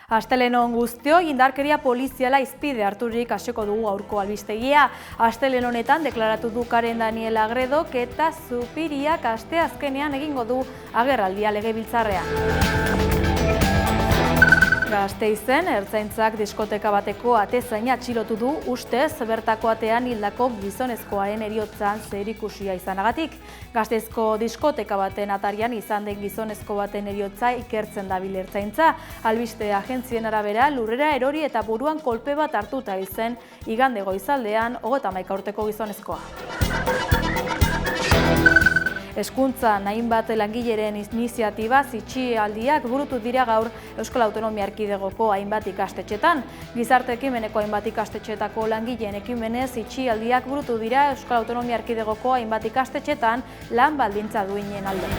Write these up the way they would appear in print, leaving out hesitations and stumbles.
Astelenon guztio, indarkeria poliziala izpide harturik hasiko dugu aurko albistegia. Astelehen honetan deklaratu du Karen Daniel Agredok eta Zupiriak asteazkenean egingo du agerraldia legebiltzarrean. Gasteizen, ertzaintzak diskoteka bateko atezaina atxilotu du ustez bertako atean hildako gizonezkoaren heriotzan zerikusia izanagatik. Gasteizko diskoteka baten atarian izan den gizonezko baten heriotza ikertzen dabil ertzaintza. Albiste agentzien arabera lurrera erori eta buruan kolpe bat hartuta izen igande goizaldean 31 urteko gizonezkoa. Hezkuntzan hainbat langileren iniziatibaz itxialdiak burutu dira gaur Euskal Autonomia Erkidegoko hainbat ikastetxetan. Gizarte ekimeneko hainbat ikastetxetako langileen ekimenez itxialdiak burutu dira Euskal Autonomia Erkidegoko hainbat ikastetxetan lan baldintza duinen alde.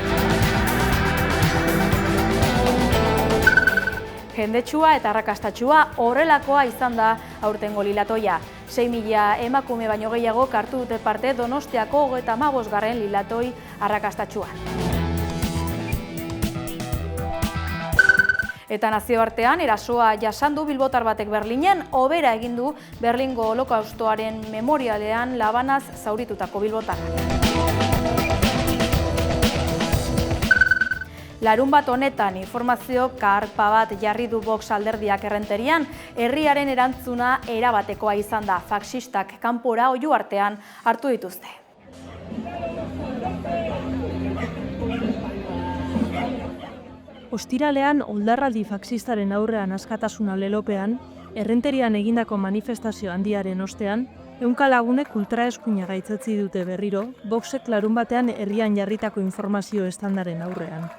Jendetsua eta arrakastatxua horrelakoa izan da aurtengo lilatoia. 6.000 emakume baino gehiago hartu dute parte Donostiako 35. lilatoi arrakastatxuan. Eta nazioartean erasoa jasandu bilbotar batek Berlinen, hobera egin du Berlingo Holokaustoaren memorialean labanaz zauritutako bilbotarrak. Larunbat honetan informazio karpa bat jarri du Vox alderdiak Errenterian, herriaren erantzuna erabatekoa izan da, faxistak kanpora oihu artean hartu dituzte. Ostiralean oldarraldi faxistaren aurrean askatasuna lelopean, Errenterian egindako manifestazio handiaren ostean, ehunka lagunek ultraeskuina gaitzetsi dute berriro, Voxek larunbatean herrian jarritako informazio estandaren aurrean.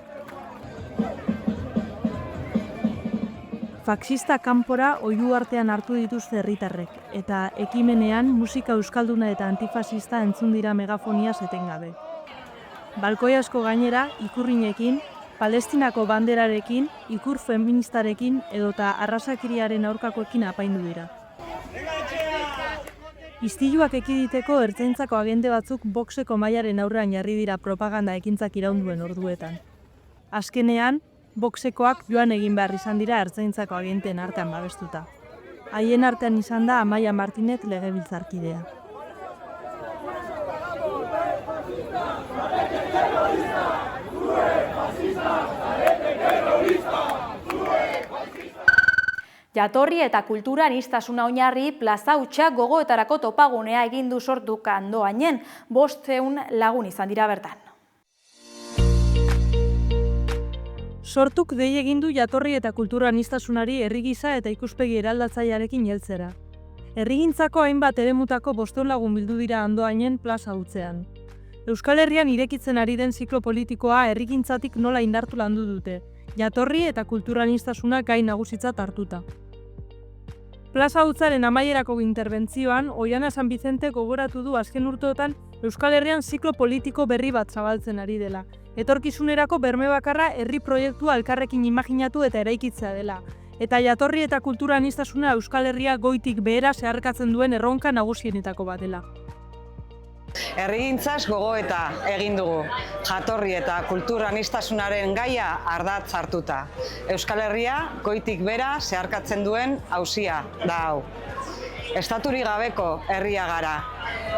Faxista kanpora oihu artean hartu dituzte herritarrek, eta ekimenean musika euskalduna eta antifasista entzun dira megafoniaz etengabe. Balkoi asko gainera, ikurrinekin, Palestinako banderarekin, ikur feministarekin edota arrazakiriaren aurkakoekin apaindu dira. Istiluak ekiditeko ertzaintzako agente batzuk Voxeko mahaiaren aurrean jarri dira propaganda ekintzak iraunduen orduetan. Azkenean, Voxekoak joan egin behar izan dira ertzaintzako agenteen artean babestuta. Haien artean izan da Amaia Martinez legebiltzarkidea. Jatorri eta kultura aniztasuna oinarri plaza hutsa gogoetarako topagunea egin du sortuk Andoainen, 500 lagun izan dira bertan. Sortuk dei egin du jatorri eta kultura aniztasunari herri gisa eta ikuspegi eraldatzailearekin heltzera. Herrigintzako hainbat eremutako 500 lagun bildu dira Andoainen plaza hutsean. Euskal Herrian irekitzen ari den ziklo politikoa herrigintzatik nola indartu landu dute, jatorri eta kultura aniztasuna gai nagusitzat hartuta. Plaza hutsaren amaierako interbentzioan, Oihana San Bizente gogoratu du azken urteotan Euskal Herrian ziklo politiko berri bat zabaltzen ari dela. Etorkizunerako berme bakarra herri proiektua elkarrekin imaginatu eta eraikitzea dela. Eta jatorri eta kultura aniztasuna Euskal Herria goitik behera zeharkatzen duen erronka nagusienetako bat dela. Herrigintzaz gogoeta egin dugu, jatorri eta kultura aniztasunaren gaia ardatz hartuta. Euskal Herria goitik behera zeharkatzen duen auzia da hau. Estaturik gabeko herria gara,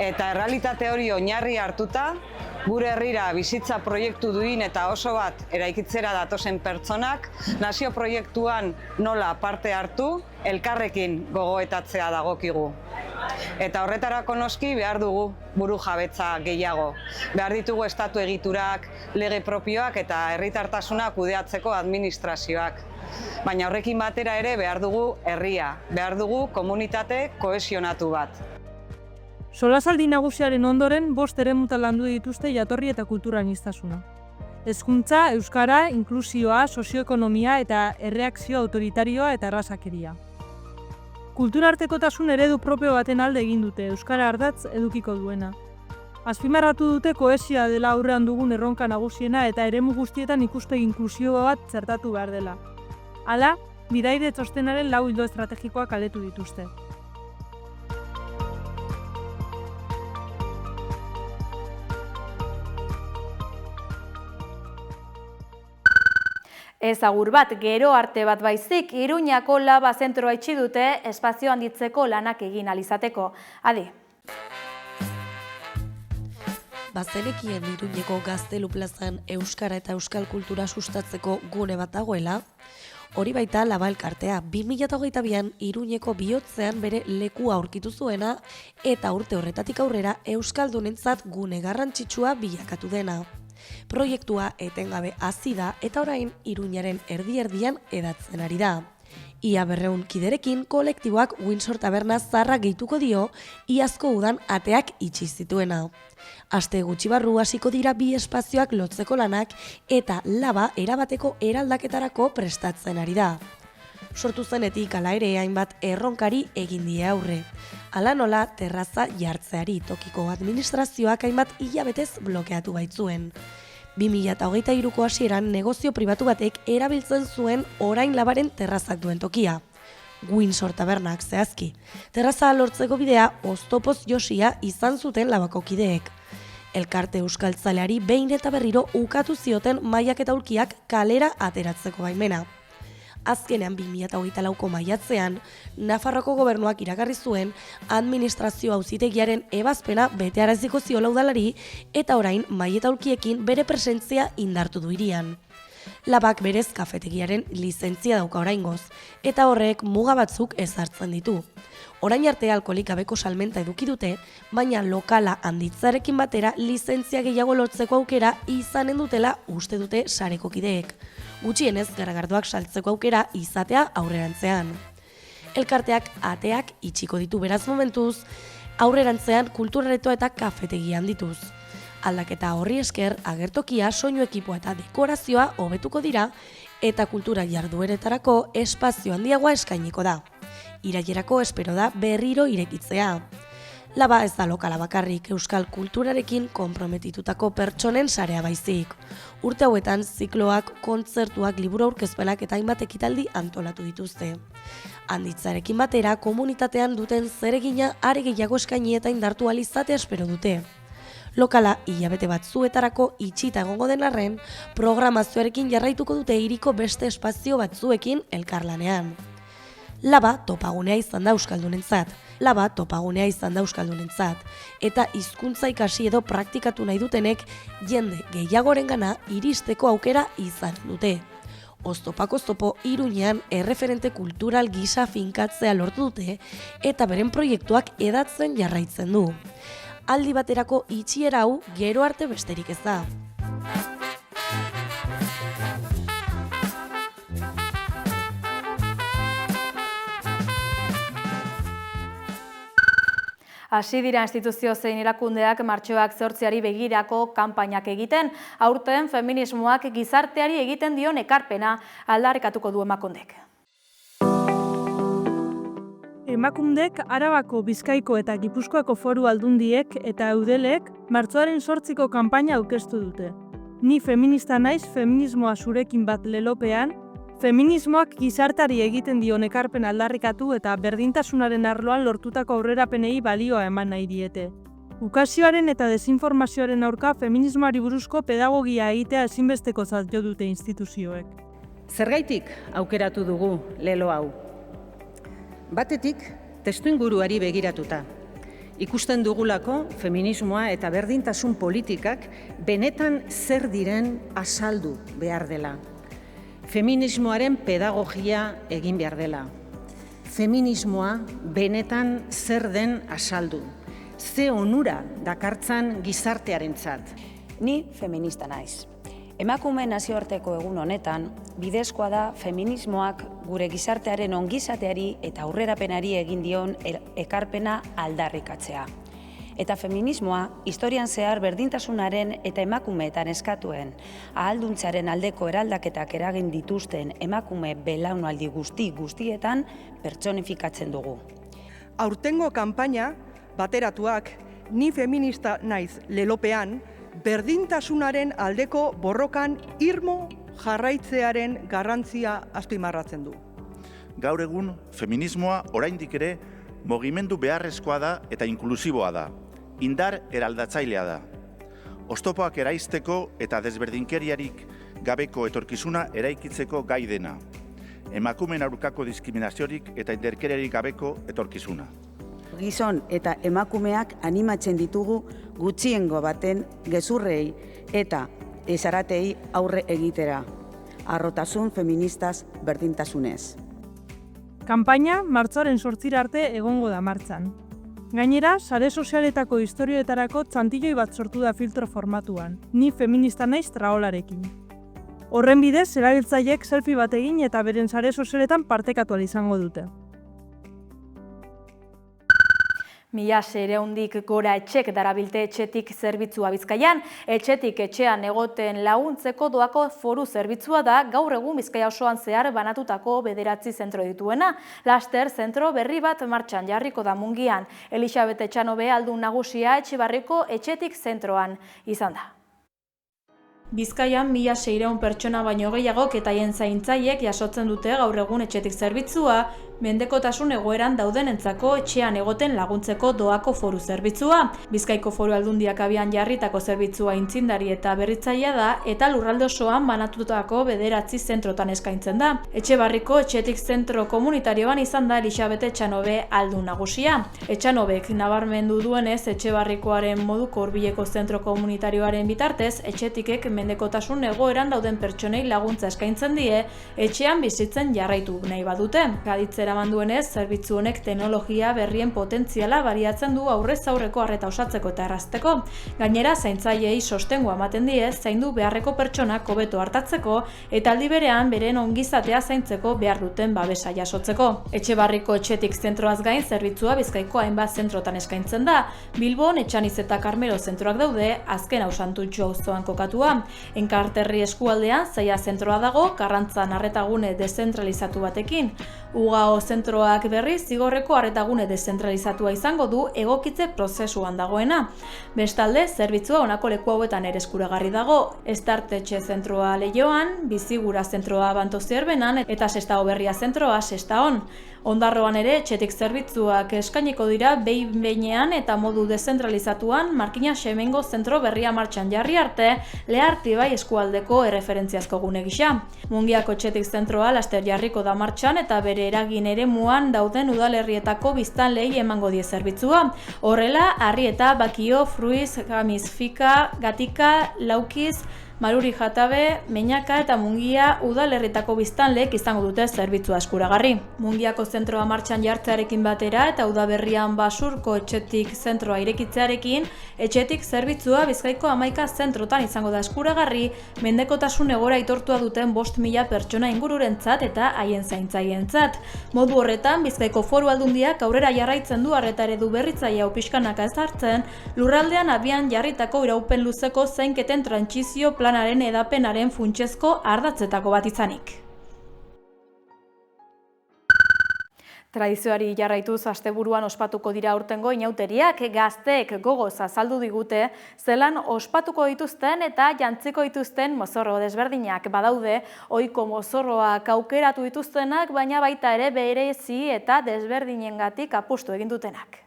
eta errealitate hori oinarri hartuta, gure herrira bizitza proiektu duin eta oso bat eraikitzera datozen pertsonak, nazio proiektuan nola parte hartu, elkarrekin gogoetatzea dagokigu. Eta horretarako noski behar dugu buru jabetza gehiago. Behar ditugu estatu egiturak, lege propioak eta herritartasuna kudeatzeko administrazioak. Baina horrekin batera ere behar dugu herria, behar dugu komunitate kohesionatu bat. Solasaldi nagusiaren ondoren 5 eremutan landu dituzte jatorri eta kultura aniztasuna. Hezkuntza, euskara, inklusioa, sozioekonomia eta erreakzio autoritarioa eta arrazakeria. Kulturartekotasun eredu propio baten alde egin dute, euskara ardatz edukiko duena. Azpimarratu dute kohesioa dela aurrean dugun erronka nagusiena eta eremu guztietan ikuspegi inklusibo bat txertatu behar dela. Hala, bidaide txostenaren 4 ildo estrategikoak aletu dituzte. Ez agur bat, gero arte bat baizik, Iruñako Laba zentroa itxi dute espazio handitzeko lanak egin alizateko. Adi. Bazenekien Iruñeko Gaztelu plazan euskara eta euskal kultura sustatzeko gune bat dagoela, hori baita Laba elkartea 2022an Iruñeko bihotzean bere lekua aurkitu zuena eta urte horretatik aurrera euskaldunentzat gune garrantzitsua bilakatu dena. Proiektua etengabe hasi da eta orain Iruñaren erdi-erdian hedatzen ari da. Ia 200 kiderekin kolektiboak Windsor Taberna zarra gehituko dio iazko udan ateak itxi zituena. Aste gutxi barru hasiko dira bi espazioak lotzeko lanak eta Laba erabateko eraldaketarako prestatzen ari da. Sortu zenetik hala ere hainbat erronkari egin die aurre. Hala nola terraza jartzeari tokiko administrazioak hainbat hilabetez blokeatu baitzuen. 2023ko hasieran negozio pribatu batek erabiltzen zuen orain Labaren terrazak duen tokia. Windsor Tabernak zehazki. Terraza lortzeko bidea oztopoz josia izan zuten Labako kideek. Elkarte euskaltzaleari behin eta berriro ukatu zioten mailak eta ulkiak kalera ateratzeko baimena. Azkenean 2024ko maiatzean, Nafarroko gobernuak iragarri zuen administrazio auzitegiaren ebazpena betearaziko ziola udalari eta orain mai eta ulkiekin bere presentzia indartu du hirian. Labak berez kafetegiaren lizentzia dauka oraingoz eta horrek muga batzuk ezartzen ditu. Orain arte alkoholik gabeko salmenta eduki dute, baina lokala handitzarekin batera lizentzia gehiago lortzeko aukera izanen dutela uste dute sareko kideek. Gutxienez garagardoak saltzeko aukera izatea aurrerantzean. Elkarteak ateak itxiko ditu beraz momentuz, aurrerantzean kulturaretoa eta kafetegia handituz. Aldaketa horri esker agertokia, soinu ekipoa eta dekorazioa hobetuko dira eta kultura jardueretarako espazio handiagoa eskainiko da. Irailerako espero da berriro irekitzea. Laba ez da lokala bakarrik euskal kulturarekin konprometitutako pertsonen sarea baizik. Urte hauetan zikloak, kontzertuak, liburu aurkezpenak eta hainbat ekitaldi antolatu dituzte. Handitzarekin batera komunitatean duten zeregina are gehiago eskaini eta indartu ahal izatea espero dute. Lokala hilabete batzuetarako itxita egongo den arren, programazioarekin jarraituko dute hiriko beste espazio batzuekin elkarlanean. Laba topagunea izan da euskaldunentzat. Laba topagunea izan da euskaldunentzat. Eta hizkuntza ikasi edo praktikatu nahi dutenek jende gehiagorengana iristeko aukera izan dute. Oztopak oztopo Iruñean erreferente kultural gisa finkatzea lortu dute eta beren proiektuak hedatzen jarraitzen du. Aldi baterako itxiera hau gero arte besterik ez da. Hasi dira instituzio zein erakundeak martxoak 8 begirako kanpainak egiten, aurten feminismoak gizarteari egiten dion ekarpena aldarrikatuko du Emakundek. Emakundek Arabako, Bizkaiko eta Gipuzkoako Foru Aldundiek eta Eudelek martxoaren 8ko kanpaina aurkeztu dute. Ni feminista naiz, feminismoa zurekin bat lelopean, feminismoak gizartari egiten dion ekarpen aldarrikatu eta berdintasunaren arloan lortutako aurrerapenei balioa eman nahi diete. Ukazioaren eta desinformazioaren aurka feminismoari buruzko pedagogia egitea ezinbestekotzat jo dute instituzioek. Zergaitik aukeratu dugu lelo hau? Batetik, testuinguruari begiratuta. Ikusten dugulako feminismoa eta berdintasun politikak benetan zer diren azaldu behar dela. Feminismoaren pedagogia egin behar dela. Feminismoa benetan zer den azaldu. Ze onura dakartzan gizartearentzat. Ni feminista naiz. Emakume nazioarteko egun honetan, bidezkoa da feminismoak gure gizartearen ongizateari eta aurrerapenari egin dion ekarpena aldarrikatzea. Eta feminismoa, historian zehar berdintasunaren eta emakumeetan eskatuen, ahalduntzearen aldeko eraldaketak eragin dituzten emakume belaunaldi guztietan pertsonifikatzen dugu. Aurtengo kanpaina, bateratuak, ni feminista naiz lelopean, berdintasunaren aldeko borrokan irmo jarraitzearen garrantzia azpimarratzen du. Gaur egun, feminismoa oraindik ere mugimendu beharrezkoa da eta inklusiboa da. Indar eraldatzailea da. Oztopoak eraisteko eta desberdinkeriarik gabeko etorkizuna eraikitzeko gai dena. Emakumeen aurkako diskriminaziorik eta indarkeriarik gabeko etorkizuna. Gizon eta emakumeak animatzen ditugu gutxiengo baten gezurrei eta esaratei aurre egitera. Harrotasun feministaz berdintasunez. Kanpaina martxoaren 8 arte egongo da martxan. Gainera, sare sozialetako historioetarako txantilloi bat sortu da filtro formatuan, ni feminista naiz traolarekin. Horren bidez, erabiltzaileek selfie bat egin eta beren sare sozialetan partekatu ahal izango dute. 1600 gora etxek darabilte etxetik zerbitzua Bizkaian. Etxetik etxean egoten laguntzeko doako foru zerbitzua da gaur egun Bizkaia osoan zehar banatutako 9 zentro dituena. Laster zentro berri bat martxan jarriko da Mungian. Elisabet Etxanobe aldun nagusia Etxebarriko etxetik zentroan izan da. Bizkaian 1600 pertsona baino gehiagok eta haien zaintzaileek jasotzen dute gaur egun etxetik zerbitzua, mendekotasun egoeran daudenentzako etxean egoten laguntzeko doako foru zerbitzua. Bizkaiko Foru Aldundiak abian jarritako zerbitzua intzindari eta berritzailea da eta lurralde osoan banatutako 9 zentrotan eskaintzen da. Etxebarriko etxetik zentro komunitarioan izan da Elisabet Etxanobe aldun nagusia. Etxanobek nabarmendu duenez Etxebarrikoaren moduko hurbileko zentro komunitarioaren bitartez etxetikek mendekotasun egoeran dauden pertsonei laguntza eskaintzen die etxean bizitzen jarraitu nahi badute. Gaditzera manduenez, zerbitzu honek teknologia berrien potentziala baliatzen du aurrez aurreko arreta osatzeko eta errazteko. Gainera, zaintzaileei sostengua ematen die zaindu beharreko pertsonak hobeto hartatzeko eta aldi berean beren ongizatea zaintzeko behar duten babesa jasotzeko. Etxebarriko etxetik zentroaz gain zerbitzua Bizkaiko hainbat zentrotan eskaintzen da. Bilbon, Etxaniz eta Karmelo zentroak daude, azken hau Santutxu auzoan kokatua. Enkarterri eskualdean Zaia zentroa dago, Karrantzan arretagune dezentralizatu batekin. Ugao zentroak berriz Zigorreko arretagune dezentralizatua izango du egokitze prozesuan dagoena. Bestalde, zerbitzua honako leku hauetan ere eskuragarri dago. Estartetxe zentroa Leioan, Bizigura zentroa Bantozierbenan eta Sestao Berria zentroa Sestaon. Ondarroan ere etxetik zerbitzuak eskainiko dira behin-behinean eta modu dezentralizatuan Markina Xemengo zentro berria martxan jarri arte, Lehartibai eskualdeko erreferentziazko gune gisa. Mungiako etxetik zentroa laster jarriko da martxan eta bere eragin eremuan dauden udalerrietako biztanleei emango die zerbitzua. Horrela, Arrieta, Bakio, Fruiz, Gamizfika, Gatika, Laukiz, Maruri Jatabe, Meñaka eta Mungia udalerritako biztanleek izango dute zerbitzua eskuragarri. Mungiako zentroa martxan jartzearekin batera eta udaberrian Basurko etxetik zentroa irekitzearekin, etxetik zerbitzua Bizkaiko 11 zentrotan izango da eskuragarri, mendekotasun egora aitortua duten 5.000 pertsona ingururentzat eta haien zaintzaientzat. Modu horretan, Bizkaiko Foru Aldundiak aurrera jarraitzen du arreta eredu berritzaile hau pixkanaka ezartzen, lurraldean abian jarritako iraupen luzeko zainketen trantsizio planaren edapenaren funtsezko ardatzetako bat izanik. Tradizioari jarraituz asteburuan ospatuko dira aurtengo inauteriak, gazteek gogoz azaldu digute zelan ospatuko dituzten eta jantziko dituzten mozorro desberdinak badaude, ohiko mozorroak aukeratu dituztenak, baina baita ere berezi eta desberdinengatik apustu egin dutenak.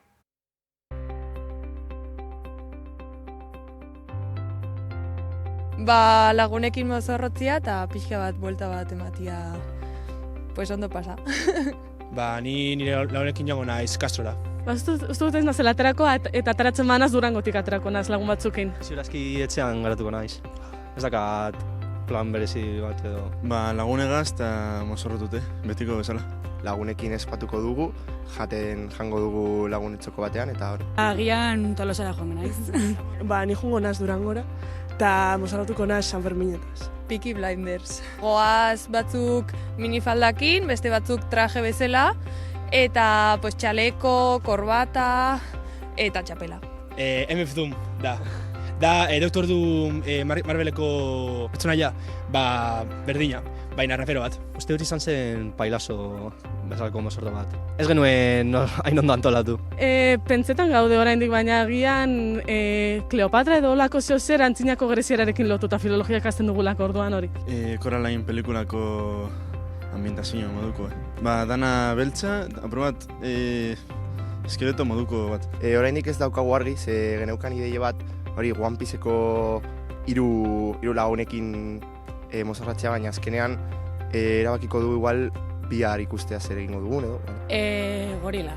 Lagunekin mozorrotzia eta pixka bat buelta bat ematia, pues ondo pasa. Ni nire lagunekin joango naiz Kastrora. Uste dut ez nazela aterako eta ateratzen manaz Durangotik aterako naz lagun batzukin. Ziurazki etxean garatuko naiz. Ez dakat plan berezi bat edo. Lagunegaz eta mozorrotute, betiko bezala. Lagunekin espatuko dugu, jaten jango dugu lagunetzoko batean eta hori. Agian Tolosara joango naiz. Ni jungo naz Durangora eta mozorrotuko naz San Ferminetaz. Peaky Blinders. Goaz batzuk minifaldakin, beste batzuk traje bezala, eta txaleko, korbata eta txapela. MF Doom, da. Doktor Doom Marveleko pertsonaia, berdina, baina rapero bat. Uste dut izan zen pailazo bezalako mozorro bat. Ez genuen hain ondo antolatu. Pentsetan gaude oraindik, baina agian Kleopatra edo olako zer antzinako greziararekin lotuta filologia ikasten dugulako orduan hori. Coraline pelikulako ambientazio moduko. Dana beltza, aprobat eskeleto moduko bat. Oraindik ez daukagu argi, ze geneukan ideie bat, hori One Pieceko hiru lagunekin mozorratzea, baina azkenean erabakiko du igual bihar ikustea zer egingo dugun edo. Gorila.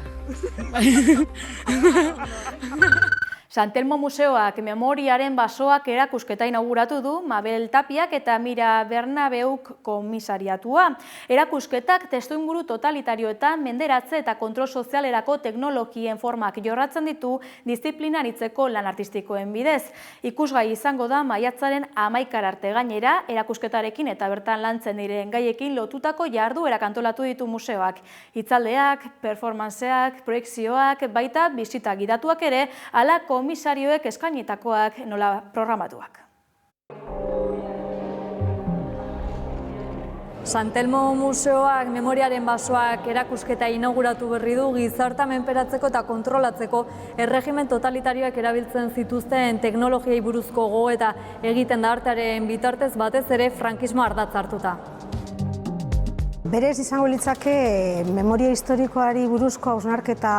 San Telmo Museoak memoriaren basoak erakusketa inauguratu du Mabel Tapiak eta Mira Bernabeuk komisariatua. Erakusketak testuinguru totalitarioetan menderatze eta kontrol sozialerako teknologien formak jorratzen ditu disiplina anitzeko lan artistikoen bidez. Ikusgai izango da maiatzaren 11 arte gainera, erakusketarekin eta bertan lantzen diren gaiekin lotutako jarduerak antolatu ditu museoak. Hitzaldeak, performanceak, proiekzioak, baita bisita gidatuak ere, ala komisarioek eskainitakoak nola programatuak. San Telmo Museoak memoriaren basoak erakusketa inauguratu berri du gizartea menperatzeko eta kontrolatzeko erregimen totalitarioak erabiltzen zituzten teknologiei buruzko gogoeta egiten da artearen bitartez batez ere frankismoa ardatz hartuta. Berez izango litzake memoria historikoari buruzko hausnarketa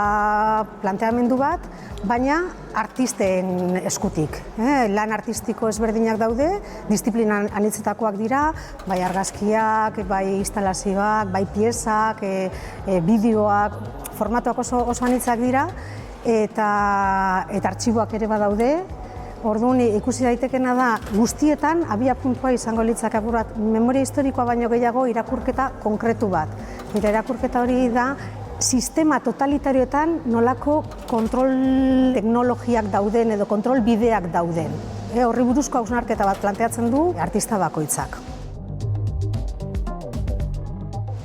planteamendu bat, baina artisten eskutik. Lan artistiko ezberdinak daude, disiplina anitzetakoak dira, bai argazkiak, bai instalazioak, bai piezak, bideoak, formatuak oso anitzak dira, eta artxiboak ere badaude. Orduan ikusi daitekena da guztietan abiapuntua izango litzake apurat memoria historikoa baino gehiago irakurketa konkretu bat. Eta irakurketa hori da sistema totalitarioetan nolako kontrol teknologiak dauden edo kontrol bideak dauden. Horri buruzko hausnarketa bat planteatzen du artista bakoitzak.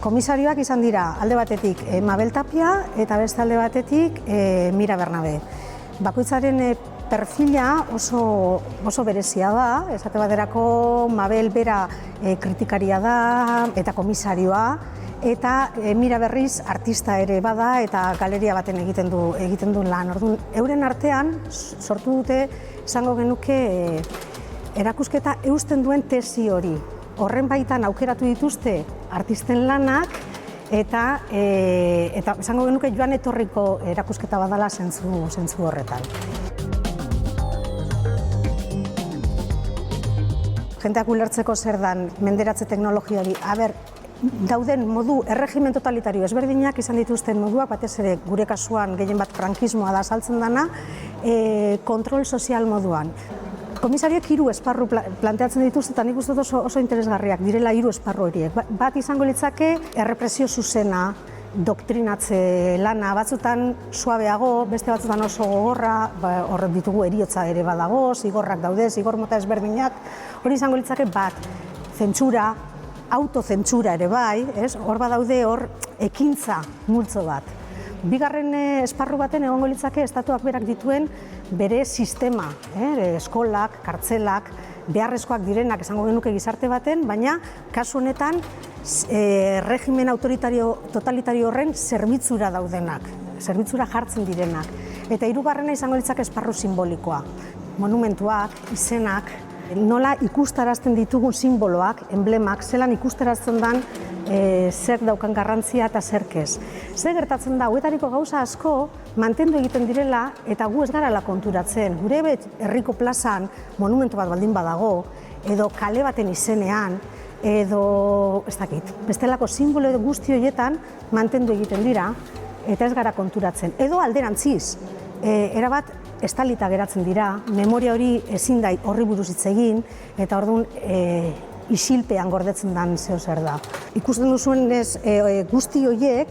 Komisarioak izan dira alde batetik Mabel Tapia eta beste alde batetik Mira Bernabe. Bakoitzaren perfila oso berezia da, esate baterako Mabel bera kritikaria da eta komisarioa, eta Mira berriz artista ere bada eta galeria baten egiten du lan. Orduan, euren artean sortu dute esango genuke erakusketa eusten duen tesi hori. Horren baitan aukeratu dituzte artisten lanak eta esango genuke joan etorriko erakusketa badala zentzu horretan. Jenteak ulertzeko zer dan menderatze teknologia hori, dauden modu erregimen totalitario ezberdinak izan dituzten moduak, batez ere gure kasuan gehien bat frankismoa da saltzen dana, kontrol sozial moduan. Komisariek 3 esparru planteatzen dituzte eta nik uste dut oso interesgarriak direla 3 esparru horiek. Bat izango litzake errepresio zuzena, doktrinatze lana, batzutan suabeago, beste batzutan oso gogorra, horrek ditugu heriotza ere badago, zigorrak daude, zigor mota ezberdinak, hori izango litzake bat, zentsura, autozentsura ere bai, hor badaude hor ekintza multzo bat. Bigarren esparru baten egongo litzake estatuak berak dituen bere sistema, eskolak, kartzelak, beharrezkoak direnak esango genuke gizarte baten, baina kasu honetan regimen totalitario horren zerbitzura daudenak, zerbitzura jartzen direnak. Eta 3. izango litzake esparru simbolikoa, monumentuak, izenak, nola ikustarazten ditugun simboloak, emblemak, zelan ikustarazten dan zer daukan garrantzia eta zerkez. Zer gertatzen da, huetariko gauza asko mantendu egiten direla eta gu ez garala konturatzen. Gure herriko plazan monumentu bat baldin badago, edo kale baten izenean, edo, ez dakit, bestelako simbolo edo guzti horietan mantendu egiten dira eta ez gara konturatzen. Edo alderantziz, erabat estalita geratzen dira, memoria hori ezin da horri buruz hitz egin, eta orduan isilpean gordetzen den zeo zer da. Ikusten duzuen guzti horiek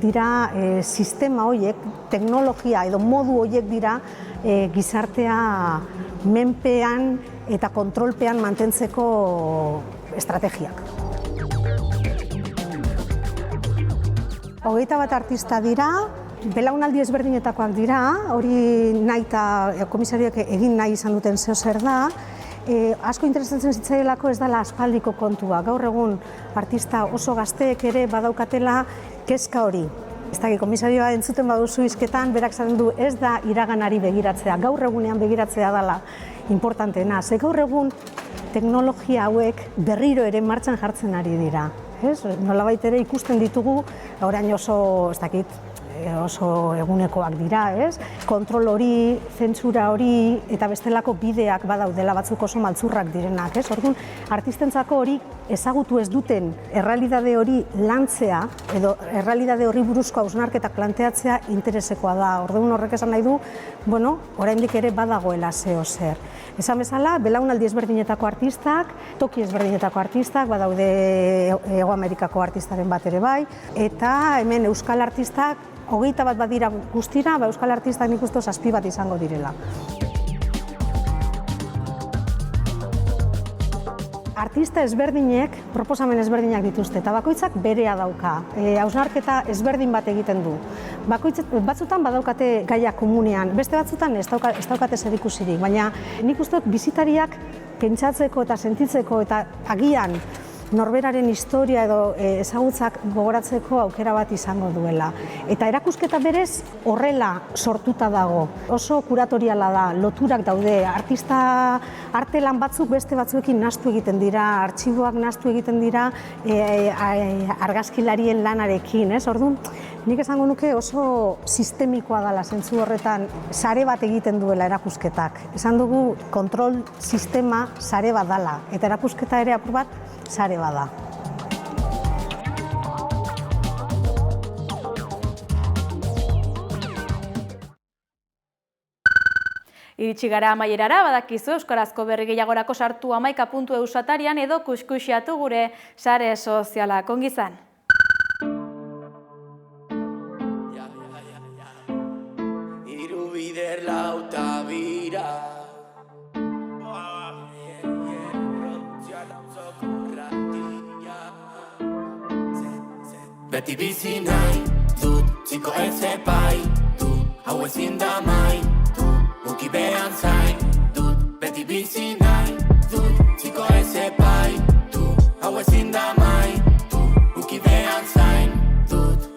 dira sistema horiek, teknologia edo modu horiek dira gizartea menpean eta kontrolpean mantentzeko estrategiak. 21 artista dira, belaunaldi ezberdinetakoak dira, hori nahi eta komisarioak egin nahi izan duten zeo zer da. Asko interesatzen zitzaielako ez dela aspaldiko kontua. Gaur egun artista oso gazteek ere badaukatela kezka hori. Ez da, komisarioa entzuten baduzu hizketan, berak zaten du ez da iraganari begiratzea, gaur egunean begiratzea dela importanteena. Ze gaur egun teknologia hauek berriro ere martxan jartzen ari dira. Nolabait ere ikusten ditugu, orain oso, ez dakit, oso egunekoak dira, ez? Kontrol hori, zentsura hori eta bestelako bideak badaudela batzuk oso maltzurrak direnak, ez? Orduan, artistentzako hori ezagutu ez duten errealitate hori lantzea edo errealitate horri buruzko hausnarketak planteatzea interesekoa da. Orduan horrek esan nahi du, bueno, oraindik ere badagoela zeo zer. Esan bezala, belaunaldi ezberdinetako artistak, toki ezberdinetako artistak, badaude Hego Amerikako artistaren bat ere bai, eta hemen euskal artistak 21 badira guztira, euskal artistak nik uste 7 bat izango direla. Artista ezberdinek, proposamen ezberdinak dituzte, eta bakoitzak berea dauka. Hausnarketa ezberdin bat egiten du. Batzutan badaukate gaia komunean, beste batzutan ez daukate zerikusirik, baina nik uste dut bisitariak pentsatzeko eta sentitzeko eta agian norberaren historia edo ezagutzak gogoratzeko aukera bat izango duela. Eta erakusketa berez horrela sortuta dago. Oso kuratoriala da, loturak daude, arte lan batzuk beste batzuekin nahastu egiten dira, artxiboak nahastu egiten dira argazkilarien lanarekin, ez? Orduan, nik esango nuke oso sistemikoa dela zentzu horretan, sare bat egiten duela erakusketak. Esan dugu kontrol sistema sare bat dela, eta erakusketa ere apur bat sare bada. Iritsi gara amaierara, badakizu euskarazko berri gehiagorako sartu hamaika.eus atarian edo kuskusiatu gure sare sozialak. Ongi izan. Hiru bider lauta bira. Beti bizi nahi dut, ziko ez epaitu, hau ezin da maitu, ukibean zain dut. Beti bizi nahi dut, ziko ez epaitu, hau ezin da maitu, ukibean zain dut.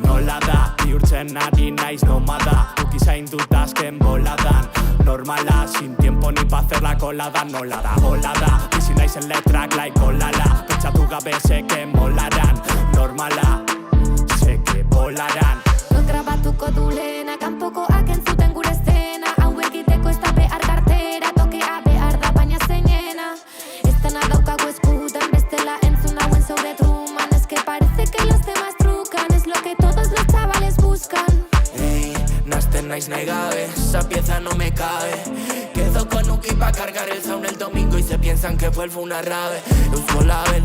Nola da, bihurtzen ari naiz nomada, uki zain dut azken boladan. Normala, sin tiempo ni pa hacer la colada. Nola da, hola da, bizi naizen letrak laiko lala, pentsatu gabe seke molaran. Normala, seke bolaran. Grabatuko du lehena, kanpokoak entzuten gure estena, hau egiteko ez da behar kartera, tokea behar da baina zeinena. Ez dena daukagu eskutan, bestela entzun hauen sobre Truman, es que parece que los temas trucan, es lo que todos los chavales buscan. Hey, nasten naiz nahi gabe, esa pieza no me cabe. Quedo con Uki pa cargar el sound el domingo y se piensan que vuelvo una rave. Eusko label,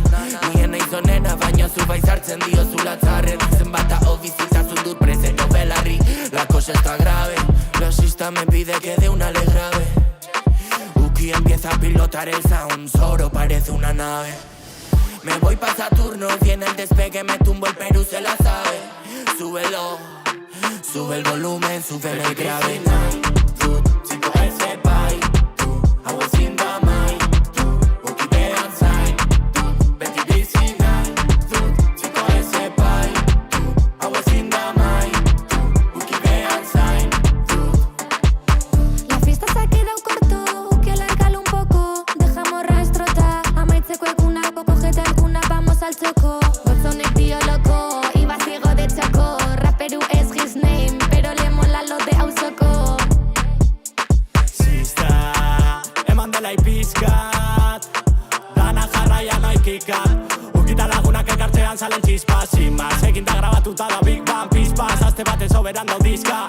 nien eizo nena, baina zu baizartzen dio zulatzarren. Zenbata ofizita zundut preseno belarri, la cosa está grave. La asista me pide que dé una le grave. Uki empieza a pilotar el sound, Zoro parece una nave. Me voy pa' Saturno, viene el despegue, me tumbo el Perú, se la sabe. Súbelo, sube el volumen, sube el grave. Ziko ez epaitu, hau ezin da maitu, ukibean zain dut. Beti bizi nahi dut, ziko ez epaitu, hau ezin da maitu, ukibean zain dut. La fiesta se ha quedado corto, que alárgalo un poco, dejamos rastro ta, amaitzeko egunako, cogete alguna, vamos al txoko. Gotzonek dio loco, iba ciego de choco, raperu es his name, pero le mola lo de auzoko. Eman dela ipizkat, dana jarraian noikikat. Ukita lagunak elkartzean salen txispas, sin más. Eginda grabatuta da Big Bang pizpas, aste batez soberan daudizka.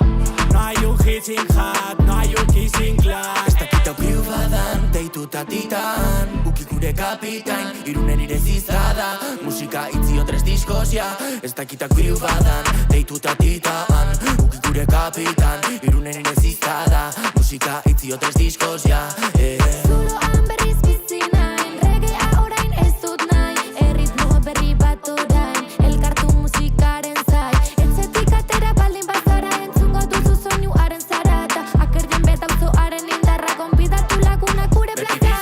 No hay un hit sin hat, no hay un kiss sin clash. Ez dakit aukiu badan, deituta titan, Uki gure kapitain, Irunen irezizada. Musika itzio 3 diskos, ja. Ez dakit aukiu badan, deituta titan, Uki gure kapitan, Irunen irezizada. Musika itzio 3 diskos, ja. Zuloan berriz bizi nain, reggaea orain ez dut nahi, erritmo berri bat orain, elkartu musikaren zai. Etxetik atera baldin bazara, entzungo duzu soinuaren zarata, akerdien betauzoaren indarra, gonbidatu lagunak gure plazara.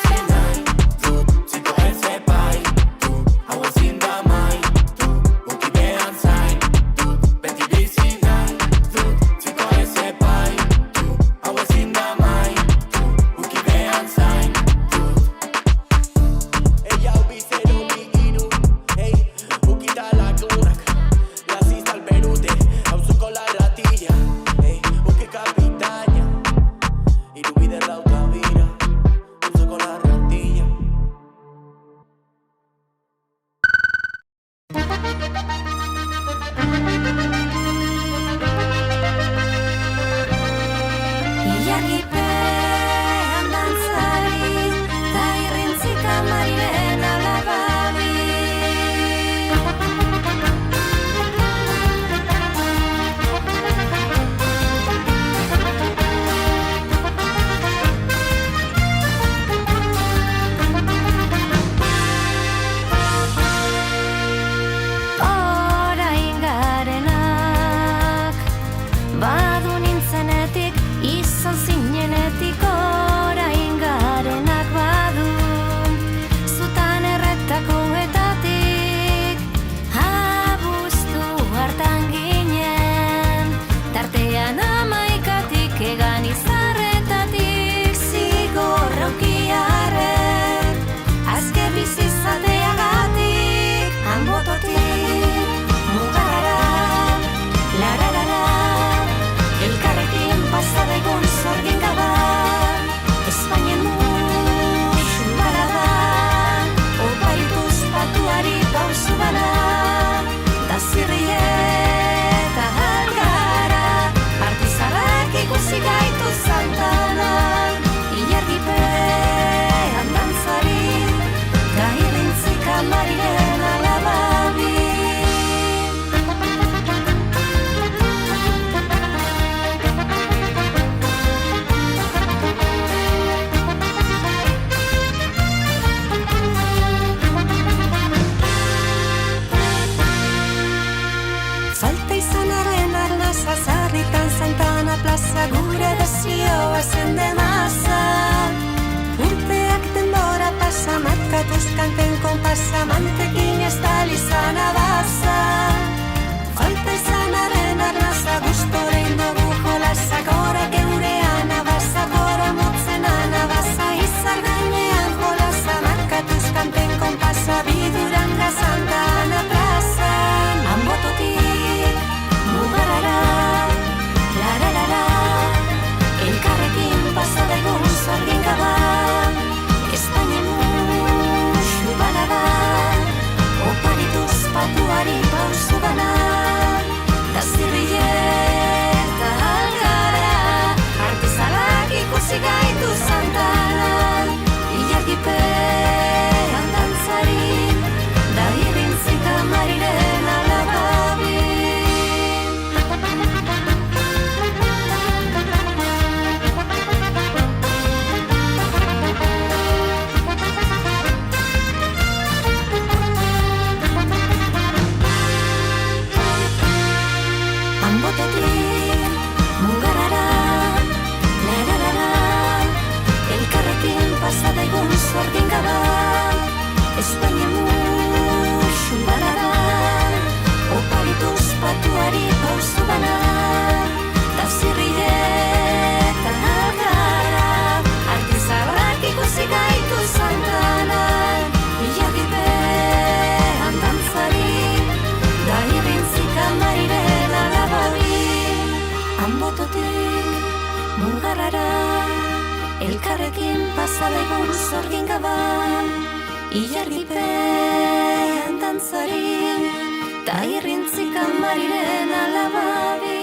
Falta izanaren arnaza, zarritan Santana plaza, gure desioa zen de masa. Urteak denbora pasa, markatuz kanten konpasa, mantekin ez da lizana baza. Falta izanaren arnaza, gustore indogu jolasa, gora geurean abaza, gora motzen anabaza, izar gainean jolasa, markatuz kanten konpasa, biduranga Santana plazan. Anbototik mugarara, la, elkarrekin pasa daigun zorgin gaba, Espainien musu bana da, oparituz patuari pausu bana, da zirbileta algara, artizalak ikusi gaitu Santana, ilargipean dantzari, da irintzik amariren alababi. Anbototik mugarara, la, elkarrekin pasa daigun zorgin gaba, Espainien musu bana da, oparituz patuari pausu bana, da zirrileta algara, artizarrak ikusi gaitu Santana, ilargipean dantzari, da irintzik amariren alababi. Anbototik mugarara, elkarrekin pasa daigun zorgin gaba, ilargipean dantzari, da irintzik amariren alababi.